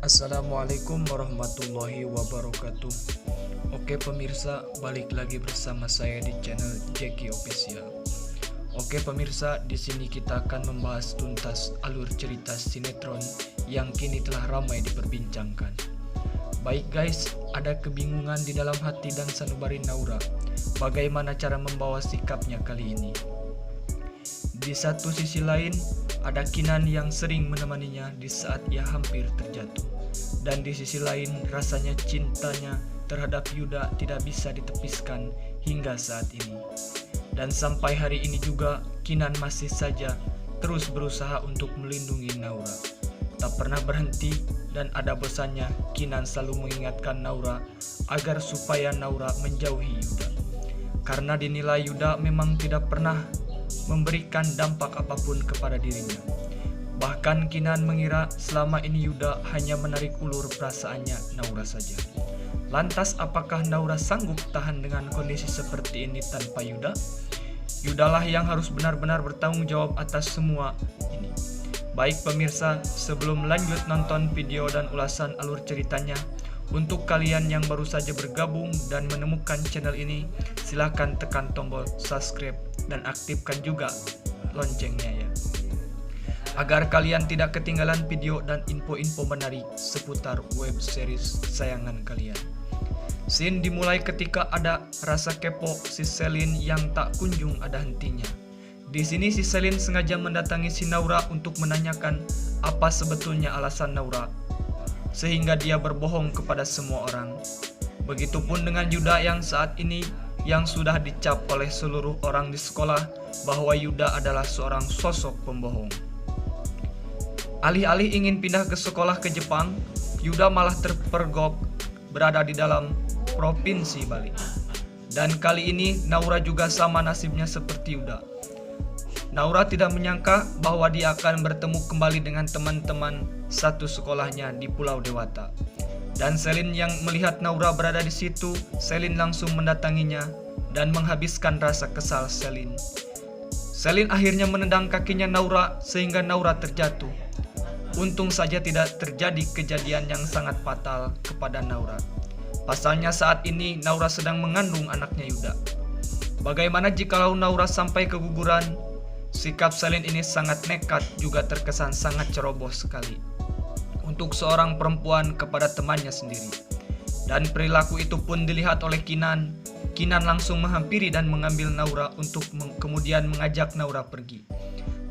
Assalamualaikum warahmatullahi wabarakatuh. Oke pemirsa, balik lagi bersama saya di channel Jeki Official. Oke pemirsa, di sini kita akan membahas tuntas alur cerita sinetron yang kini telah ramai diperbincangkan. Baik guys, ada kebingungan di dalam hati dan sanubari Naura. Bagaimana cara membawa sikapnya kali ini? Di satu sisi lain, ada Kinan yang sering menemaninya di saat ia hampir terjatuh. Dan di sisi lain, rasanya cintanya terhadap Yuda tidak bisa ditepiskan hingga saat ini. Dan sampai hari ini juga, Kinan masih saja terus berusaha untuk melindungi Naura. Tak pernah berhenti dan ada bosannya, Kinan selalu mengingatkan Naura agar supaya Naura menjauhi Yuda. Karena dinilai Yuda memang tidak pernah memberikan dampak apapun kepada dirinya. Bahkan Kinan mengira selama ini Yuda hanya menarik ulur perasaannya Naura saja. Lantas apakah Naura sanggup tahan dengan kondisi seperti ini tanpa Yuda? Yudalah yang harus benar-benar bertanggung jawab atas semua ini. Baik pemirsa, sebelum lanjut nonton video dan ulasan alur ceritanya, untuk kalian yang baru saja bergabung dan menemukan channel ini, silahkan tekan tombol subscribe dan aktifkan juga loncengnya ya, agar kalian tidak ketinggalan video dan info-info menarik seputar web series kesayangan kalian. Scene dimulai ketika ada rasa kepo si Selin yang tak kunjung ada hentinya. Di sini si Selin sengaja mendatangi si Naura untuk menanyakan apa sebetulnya alasan Naura, sehingga dia berbohong kepada semua orang. Begitupun dengan Yuda yang saat ini yang sudah dicap oleh seluruh orang di sekolah bahwa Yuda adalah seorang sosok pembohong. Alih-alih ingin pindah ke sekolah ke Jepang, Yuda malah terpergok berada di dalam provinsi Bali. Dan kali ini Naura juga sama nasibnya seperti Yuda. Naura tidak menyangka bahwa dia akan bertemu kembali dengan teman-teman satu sekolahnya di Pulau Dewata. Dan Selin yang melihat Naura berada di situ, Selin langsung mendatanginya dan menghabiskan rasa kesal Selin. Selin akhirnya menendang kakinya Naura sehingga Naura terjatuh. Untung saja tidak terjadi kejadian yang sangat fatal kepada Naura. Pasalnya saat ini Naura sedang mengandung anaknya Yuda. Bagaimana jikalau Naura sampai keguguran? Sikap Selin ini sangat nekat, juga terkesan sangat ceroboh sekali untuk seorang perempuan kepada temannya sendiri. Dan perilaku itu pun dilihat oleh Kinan. Kinan langsung menghampiri dan mengambil Naura untuk kemudian mengajak Naura pergi.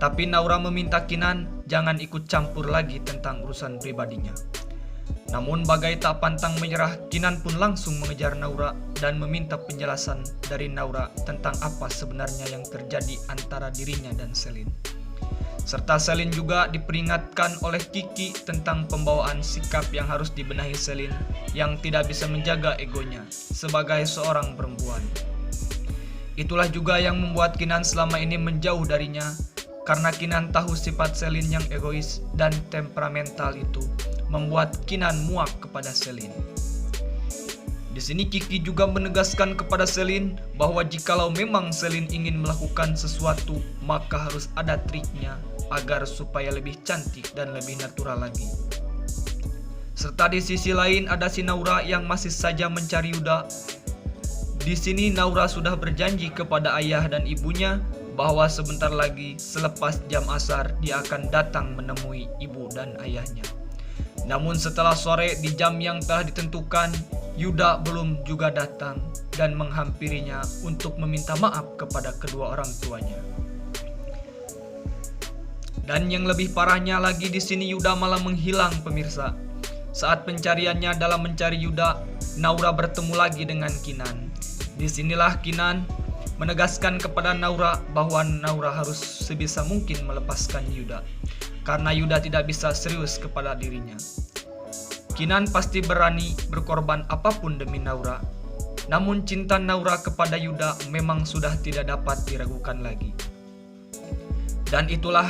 Tapi Naura meminta Kinan jangan ikut campur lagi tentang urusan pribadinya. Namun bagai tak pantang menyerah, Kinan pun langsung mengejar Naura dan meminta penjelasan dari Naura tentang apa sebenarnya yang terjadi antara dirinya dan Selin. Serta Selin juga diperingatkan oleh Kiki tentang pembawaan sikap yang harus dibenahi Selin yang tidak bisa menjaga egonya sebagai seorang perempuan. Itulah juga yang membuat Kinan selama ini menjauh darinya, karena Kinan tahu sifat Selin yang egois dan temperamental itu membuat Kinan muak kepada Selin. Di sini Kiki juga menegaskan kepada Selin bahwa jikalau memang Selin ingin melakukan sesuatu, maka harus ada triknya agar supaya lebih cantik dan lebih natural lagi. Serta di sisi lain ada si Naura yang masih saja mencari Yuda. Di sini Naura sudah berjanji kepada ayah dan ibunya bahwa sebentar lagi selepas jam asar dia akan datang menemui ibu dan ayahnya. Namun setelah sore di jam yang telah ditentukan, Yuda belum juga datang dan menghampirinya untuk meminta maaf kepada kedua orang tuanya. Dan yang lebih parahnya lagi di sini Yuda malah menghilang pemirsa. Saat pencariannya dalam mencari Yuda, Naura bertemu lagi dengan Kinan. Disinilah Kinan menegaskan kepada Naura bahwa Naura harus sebisa mungkin melepaskan Yuda, karena Yuda tidak bisa serius kepada dirinya. Kinan pasti berani berkorban apapun demi Naura. Namun cinta Naura kepada Yuda memang sudah tidak dapat diragukan lagi. Dan itulah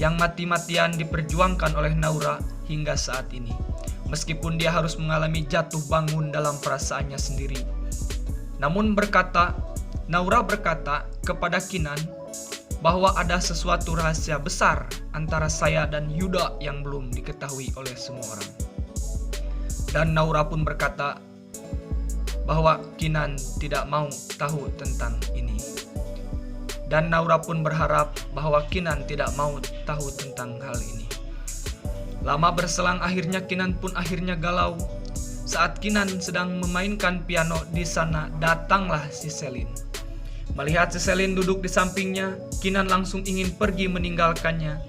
yang mati-matian diperjuangkan oleh Naura hingga saat ini. Meskipun dia harus mengalami jatuh bangun dalam perasaannya sendiri. Namun Naura berkata kepada Kinan bahwa ada sesuatu rahasia besar antara saya dan Yuda yang belum diketahui oleh semua orang. Dan Naura pun berkata bahwa Kinan tidak mau tahu tentang ini. Dan Naura pun berharap bahwa Kinan tidak mau tahu tentang hal ini. Lama berselang akhirnya Kinan pun akhirnya galau. Saat Kinan sedang memainkan piano di sana, datanglah si Selin. Melihat si Selin duduk di sampingnya, Kinan langsung ingin pergi meninggalkannya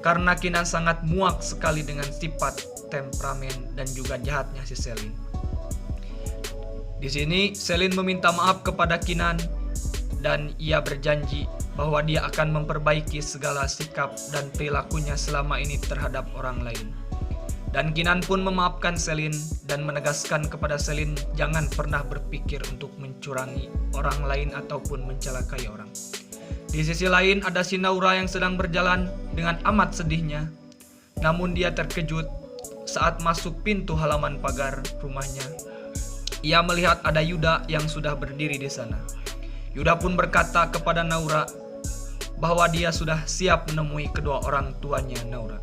karena Kinan sangat muak sekali dengan sifat, temperamen, dan juga jahatnya si Selin. Di sini Selin meminta maaf kepada Kinan dan ia berjanji bahwa dia akan memperbaiki segala sikap dan perilakunya selama ini terhadap orang lain. Dan Kinan pun memaafkan Selin dan menegaskan kepada Selin jangan pernah berpikir untuk mencurangi orang lain ataupun mencelakai orang. Di sisi lain ada si Naura yang sedang berjalan dengan amat sedihnya. Namun dia terkejut saat masuk pintu halaman pagar rumahnya. Ia melihat ada Yuda yang sudah berdiri di sana. Yuda pun berkata kepada Naura bahwa dia sudah siap menemui kedua orang tuanya Naura.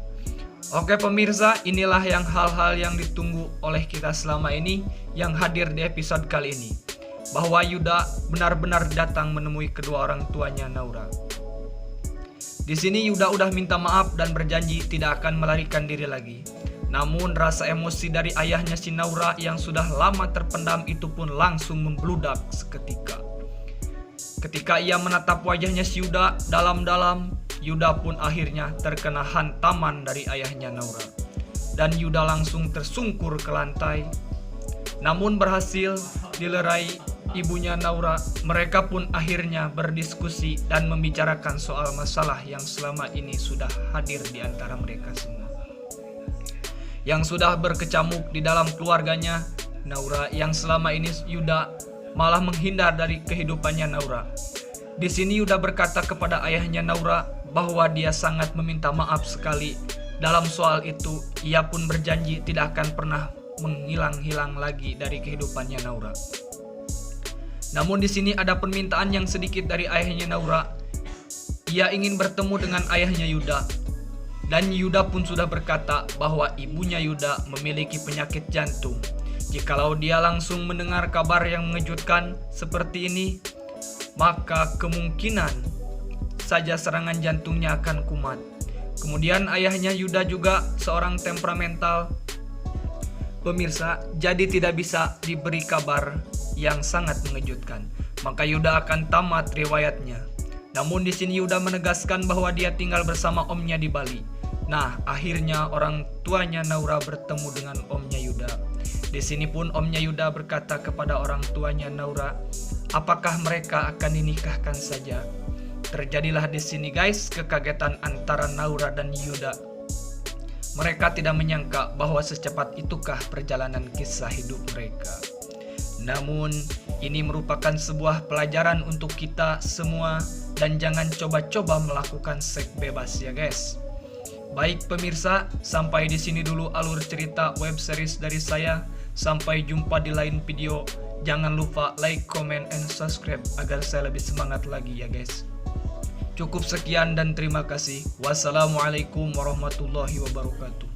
Oke pemirsa, inilah hal-hal yang ditunggu oleh kita selama ini yang hadir di episode kali ini. Bahwa Yuda benar-benar datang menemui kedua orang tuanya Naura. Di sini Yuda udah minta maaf dan berjanji tidak akan melarikan diri lagi. Namun rasa emosi dari ayahnya si Naura yang sudah lama terpendam itu pun langsung membludak seketika. Ketika ia menatap wajahnya si Yuda dalam-dalam, Yuda pun akhirnya terkena hantaman dari ayahnya Naura. Dan Yuda langsung tersungkur ke lantai. Namun berhasil dilerai ibunya Naura. Mereka pun akhirnya berdiskusi dan membicarakan soal masalah yang selama ini sudah hadir di antara mereka semua. Yang sudah berkecamuk di dalam keluarganya Naura, yang selama ini Yuda malah menghindar dari kehidupannya Naura. Di sini Yuda berkata kepada ayahnya Naura bahwa dia sangat meminta maaf sekali dalam soal itu. Ia pun berjanji tidak akan pernah menghilang-hilang lagi dari kehidupannya Naura. Namun di sini ada permintaan yang sedikit dari ayahnya Naura. Ia ingin bertemu dengan ayahnya Yuda. Dan Yuda pun sudah berkata bahwa ibunya Yuda memiliki penyakit jantung. Jikalau dia langsung mendengar kabar yang mengejutkan seperti ini, maka kemungkinan saja serangan jantungnya akan kumat. Kemudian ayahnya Yuda juga seorang temperamental. Pemirsa, jadi tidak bisa diberi kabar yang sangat mengejutkan. Maka Yuda akan tamat riwayatnya. Namun di sini Yuda menegaskan bahwa dia tinggal bersama omnya di Bali. Nah, akhirnya orang tuanya Naura bertemu dengan omnya Yuda. Di sini pun omnya Yuda berkata kepada orang tuanya Naura, apakah mereka akan dinikahkan saja? Terjadilah di sini guys kekagetan antara Naura dan Yuda. Mereka tidak menyangka bahwa secepat itukah perjalanan kisah hidup mereka. Namun ini merupakan sebuah pelajaran untuk kita semua dan jangan coba-coba melakukan seks bebas ya guys. Baik pemirsa, sampai di sini dulu alur cerita web series dari saya. Sampai jumpa di lain video. Jangan lupa like, comment, and subscribe agar saya lebih semangat lagi ya guys. Cukup sekian dan terima kasih. Wassalamualaikum warahmatullahi wabarakatuh.